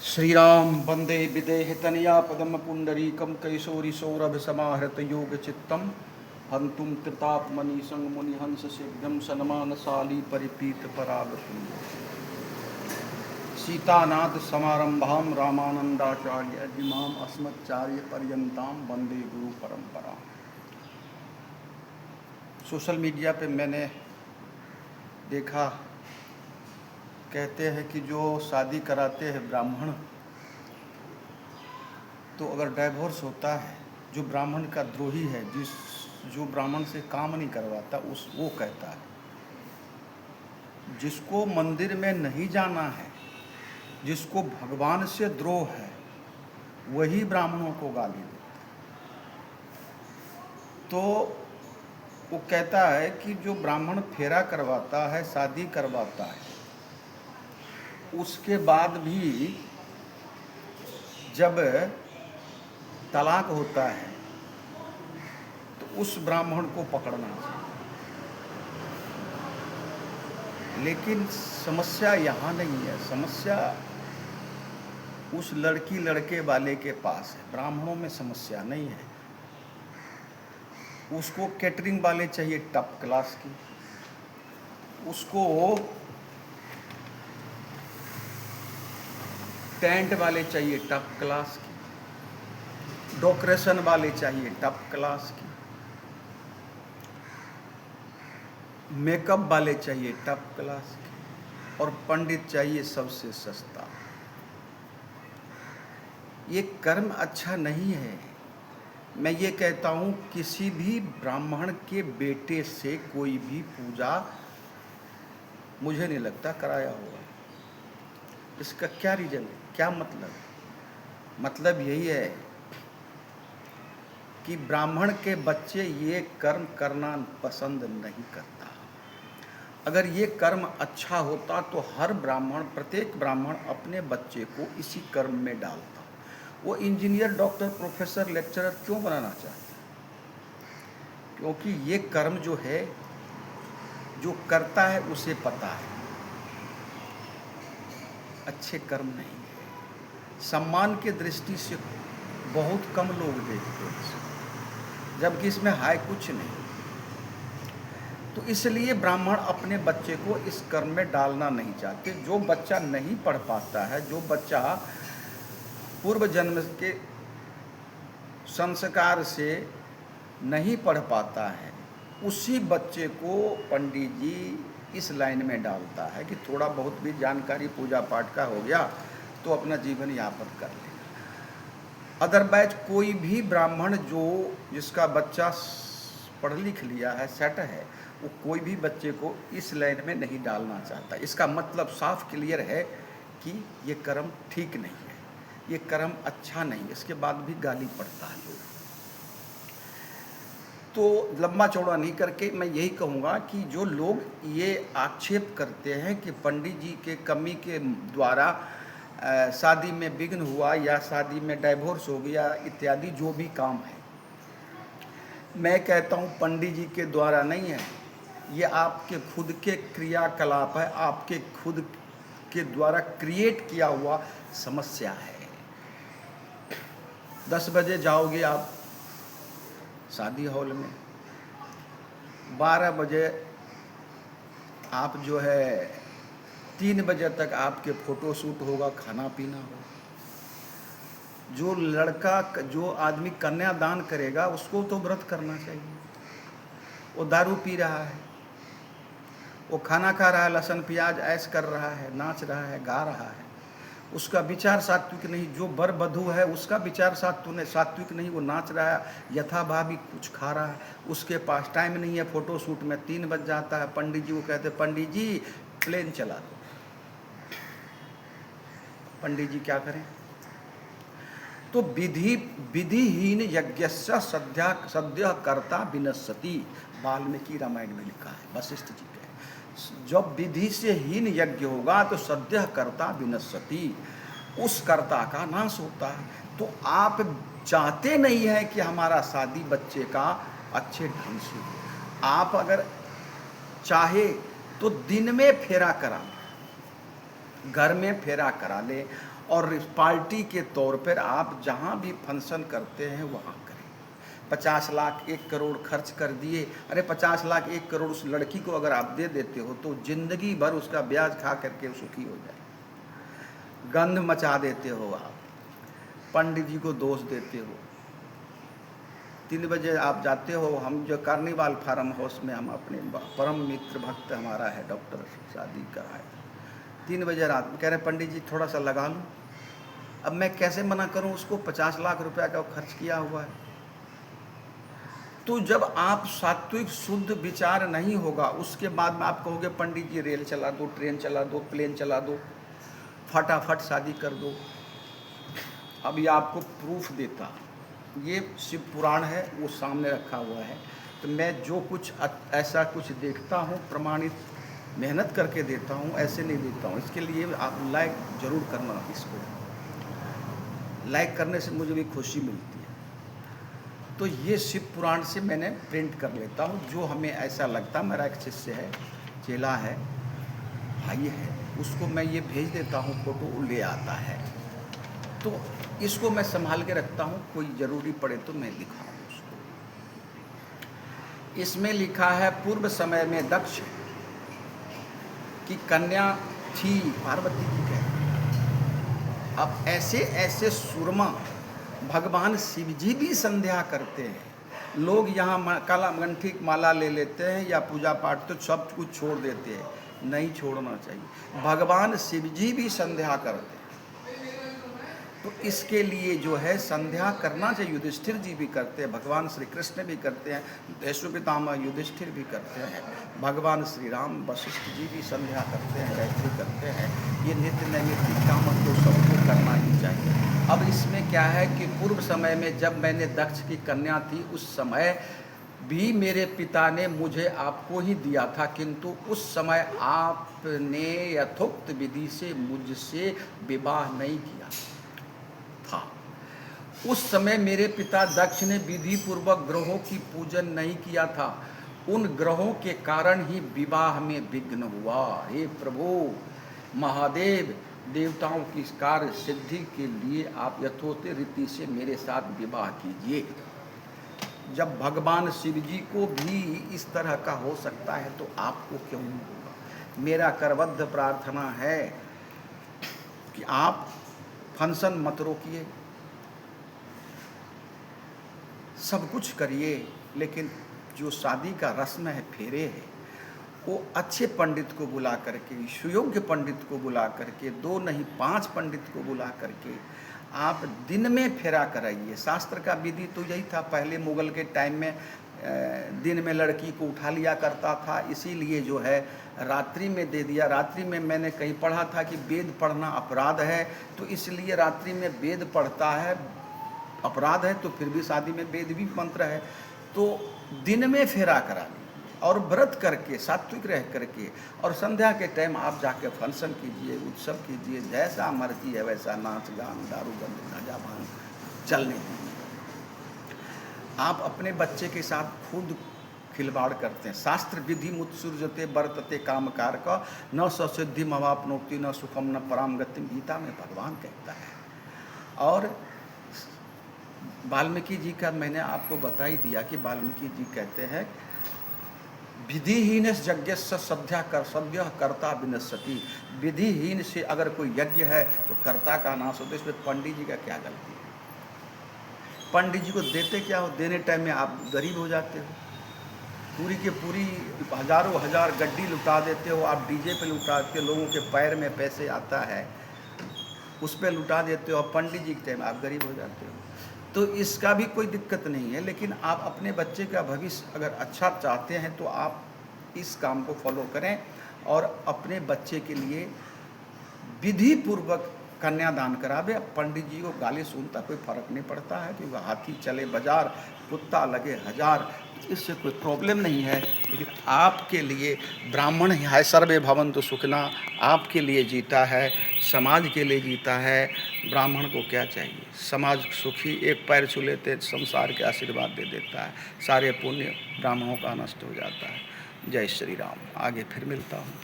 श्रीराम वंदे विदेहतनया पदम पुंडरीकम कैशोरी सौरभ समाहृत योग चित्तम हंतुम त्रितात्मनीसंग मुनिहंस सिद्धम सन्मानशाली परिपीत परागतुल्य सीतानाथ समारंभाम रामानंदाचार्य जिमाम अस्मच्चार्य पर्यंताम वंदे गुरु परंपरा। सोशल मीडिया पे मैंने देखा, कहते हैं कि जो शादी कराते हैं ब्राह्मण, तो अगर डाइवोर्स होता है, जो ब्राह्मण का द्रोही है, जो ब्राह्मण से काम नहीं करवाता, वो कहता है जिसको मंदिर में नहीं जाना है, जिसको भगवान से द्रोह है, वही ब्राह्मणों को गाली देता है। तो वो कहता है कि जो ब्राह्मण फेरा करवाता है, शादी करवाता है, उसके बाद भी जब तलाक होता है तो उस ब्राह्मण को पकड़ना चाहिए। लेकिन समस्या यहाँ नहीं है, समस्या उस लड़की लड़के वाले के पास है। ब्राह्मणों में समस्या नहीं है। उसको कैटरिंग वाले चाहिए टॉप क्लास की, उसको टेंट वाले चाहिए टॉप क्लास की, डेकोरेशन वाले चाहिए टॉप क्लास की, मेकअप वाले चाहिए टॉप क्लास की, और पंडित चाहिए सबसे सस्ता। ये कर्म अच्छा नहीं है। मैं ये कहता हूँ, किसी भी ब्राह्मण के बेटे से कोई भी पूजा मुझे नहीं लगता कराया होगा। इसका क्या रीजन है, क्या मतलब यही है कि ब्राह्मण के बच्चे ये कर्म करना पसंद नहीं करता। अगर ये कर्म अच्छा होता तो हर ब्राह्मण, प्रत्येक ब्राह्मण अपने बच्चे को इसी कर्म में डालता। वो इंजीनियर, डॉक्टर, प्रोफेसर, लेक्चरर क्यों बनाना चाहते? क्योंकि ये कर्म जो है, जो करता है उसे पता है अच्छे कर्म नहीं है। सम्मान के दृष्टि से बहुत कम लोग देखते हैं, जबकि इसमें है कुछ नहीं। तो इसलिए ब्राह्मण अपने बच्चे को इस कर्म में डालना नहीं चाहते। जो बच्चा नहीं पढ़ पाता है, जो बच्चा पूर्व जन्म के संस्कार से नहीं पढ़ पाता है, उसी बच्चे को पंडित जी इस लाइन में डालता है कि थोड़ा बहुत भी जानकारी पूजा पाठ का हो गया तो अपना जीवन यापन कर लेगा। अदरवाइज कोई भी ब्राह्मण जिसका बच्चा पढ़ लिख लिया है, सेट है, वो कोई भी बच्चे को इस लाइन में नहीं डालना चाहता। इसका मतलब साफ क्लियर है कि ये कर्म ठीक नहीं है, ये कर्म अच्छा नहीं है। इसके बाद भी गाली पड़ता है लोग। तो लंबा चौड़ा नहीं करके मैं यही कहूँगा कि जो लोग ये आक्षेप करते हैं कि पंडित जी के कमी के द्वारा शादी में विघ्न हुआ या शादी में डाइवोर्स हो गया इत्यादि जो भी काम है, मैं कहता हूँ पंडित जी के द्वारा नहीं है, ये आपके खुद के क्रियाकलाप है, आपके खुद के द्वारा क्रिएट किया हुआ समस्या है। 10 बजे जाओगे आप शादी हॉल में, 12 बजे आप जो है 3 बजे तक आपके फोटो शूट होगा, खाना पीना होगा। जो आदमी कन्यादान करेगा उसको तो व्रत करना चाहिए। वो दारू पी रहा है, वो खाना खा रहा है, लहसुन प्याज ऐश कर रहा है, नाच रहा है, गा रहा है, उसका विचार सात्विक नहीं। जो वर वधू है उसका विचार सात्विक नहीं, वो नाच रहा है, यथाभावी कुछ खा रहा है, उसके पास टाइम नहीं है। फोटो शूट में 3 बज जाता है, पंडित जी को कहते हैं पंडित जी प्लेन चला दो। पंडित जी क्या करें? तो विधिहीन यज्ञस्य सद्य कर्ता विनश्यति, वाल्मीकि रामायण में लिखा है, वशिष्ठ जी के। जब विधि से हीन यज्ञ होगा तो सद्य कर्ता विनश्यति, उस कर्ता का नाश होता है। तो आप चाहते नहीं है कि हमारा शादी बच्चे का अच्छे ढंग से हो। आप अगर चाहे तो दिन में फेरा करा, घर में फेरा करा ले और पार्टी के तौर पर आप जहाँ भी फंक्शन करते हैं वहाँ करें। 50 लाख 1 करोड़ खर्च कर दिए, अरे 50 लाख 1 करोड़ उस लड़की को अगर आप दे देते हो तो जिंदगी भर उसका ब्याज खा करके सुखी हो जाए। गंध मचा देते हो आप, पंडित जी को दोष देते हो। 3 बजे आप जाते हो, हम जो कार्निवाल फार्म हाउस में हम अपने परम मित्र भक्त हमारा है डॉक्टर शादी का है, 3 बजे रात में कह रहे पंडित जी थोड़ा सा लगा लूँ। अब मैं कैसे मना करूँ उसको, 50 लाख रुपया का खर्च किया हुआ है। तो जब आप सात्विक शुद्ध विचार नहीं होगा, उसके बाद में आप कहोगे पंडित जी रेल चला दो, ट्रेन चला दो, प्लेन चला दो, फटाफट शादी कर दो। अब ये आपको प्रूफ देता, ये शिव पुराण है, वो सामने रखा हुआ है। तो मैं जो कुछ ऐसा कुछ देखता हूँ प्रमाणित मेहनत करके देता हूँ, ऐसे नहीं देता हूँ। इसके लिए आप लाइक ज़रूर करना, इसको लाइक करने से मुझे भी खुशी मिलती है। तो ये शिव पुराण से मैंने प्रिंट कर लेता हूँ, जो हमें ऐसा लगता, मेरा एक शिष्य है, चेला है, भाई है, उसको मैं ये भेज देता हूँ, फोटो ले आता है। तो इसको मैं संभाल के रखता हूँ, कोई ज़रूरी पड़े तो मैं दिखाऊँ उसको। इसमें लिखा है पूर्व समय में दक्ष की कन्या थी, पार्वती जी कहते। अब ऐसे ऐसे सुरमा भगवान शिव जी भी संध्या करते हैं। लोग यहाँ काला गंठी माला ले लेते हैं या पूजा पाठ, तो सब कुछ छोड़ देते हैं, नहीं छोड़ना चाहिए। भगवान शिव जी भी संध्या करते हैं, तो इसके लिए जो है संध्या करना चाहिए। युधिष्ठिर जी भी करते हैं, भगवान श्री कृष्ण भी करते हैं, देशु पितामह युधिष्ठिर भी करते हैं, भगवान श्री राम वशिष्ठ जी भी संध्या करते हैं, गायत्री करते हैं। ये नित्य नैमित्तिक काम तो सबको करना ही चाहिए। अब इसमें क्या है कि पूर्व समय में जब मैंने दक्ष की कन्या थी, उस समय भी मेरे पिता ने मुझे आपको ही दिया था, किंतु उस समय आपने यथोक्त विधि से मुझसे विवाह नहीं किया था। उस समय मेरे पिता दक्ष ने विधि पूर्वक ग्रहों की पूजन नहीं किया था, उन ग्रहों के कारण ही विवाह में विघ्न हुआ। हे प्रभु महादेव, देवताओं की कार्य सिद्धि के लिए आप यथोक्त रीति से मेरे साथ विवाह कीजिए। जब भगवान शिव जी को भी इस तरह का हो सकता है तो आपको क्यों नहीं होगा। मेरा करबद्ध प्रार्थना है कि आप फंक्शन मत रोकिए, सब कुछ करिए, लेकिन जो शादी का रस्म है, फेरे है, वो अच्छे पंडित को बुला करके, सुयोग्य पंडित को बुला करके, 2 नहीं 5 पंडित को बुला करके आप दिन में फेरा कराइए। शास्त्र का विधि तो यही था, पहले मुगल के टाइम में दिन में लड़की को उठा लिया करता था, इसीलिए जो है रात्रि में दे दिया। रात्रि में मैंने कहीं पढ़ा था कि वेद पढ़ना अपराध है, तो इसलिए रात्रि में वेद पढ़ता है, अपराध है, तो फिर भी शादी में वेद भी मंत्र है, तो दिन में फेरा करा ली और व्रत करके सात्विक रह करके, और संध्या के टाइम आप जाके फंक्शन कीजिए, उत्सव कीजिए, जैसा मर्जी है वैसा नाच गान दारू गंद गांजा भांग चलने दीजिए। आप अपने बच्चे के साथ खुद खिलवाड़ करते हैं। शास्त्र विधि मुत्सुर्जते वर्तते कामकार का न ससिद्धि मवापनोक्ति न सुखम न पराम गतिम, गीता में भगवान कहता है। और वाल्मीकि जी का मैंने आपको बता ही दिया कि वाल्मीकि जी कहते हैं विधिहीन यज्ञ सद्या कर सद्य कर्ता विनश्यति। विधिहीन से अगर कोई यज्ञ है तो कर्ता का नाश होता है। इसमें पंडित जी का क्या गलती है? पंडित जी को देते क्या हो, देने टाइम में आप गरीब हो जाते हो, पूरी के पूरी हजारों हजार गड्डी लुटा देते हो, आप डीजे पे लुटा देते हो, लोगों के पैर में पैसे आता है उस पर लुटा देते हो, और पंडित जी के टाइम आप गरीब हो जाते हो। तो इसका भी कोई दिक्कत नहीं है, लेकिन आप अपने बच्चे का भविष्य अगर अच्छा चाहते हैं तो आप इस काम को फॉलो करें और अपने बच्चे के लिए विधि पूर्वक कन्यादान करावे। पंडित जी को गाली सुनता कोई फर्क नहीं पड़ता है, क्योंकि हाथी चले बाजार, कुत्ता लगे हजार, इससे कोई प्रॉब्लम नहीं है। लेकिन आपके लिए ब्राह्मण है, सर्वे भवन्तु सुखिना, आपके लिए जीता है, समाज के लिए जीता है। ब्राह्मण को क्या चाहिए? समाज सुखी, एक पैर छू लेते संसार के आशीर्वाद दे देता है, सारे पुण्य ब्राह्मणों का नष्ट हो जाता है। जय श्री राम। आगे फिर मिलता हूँ।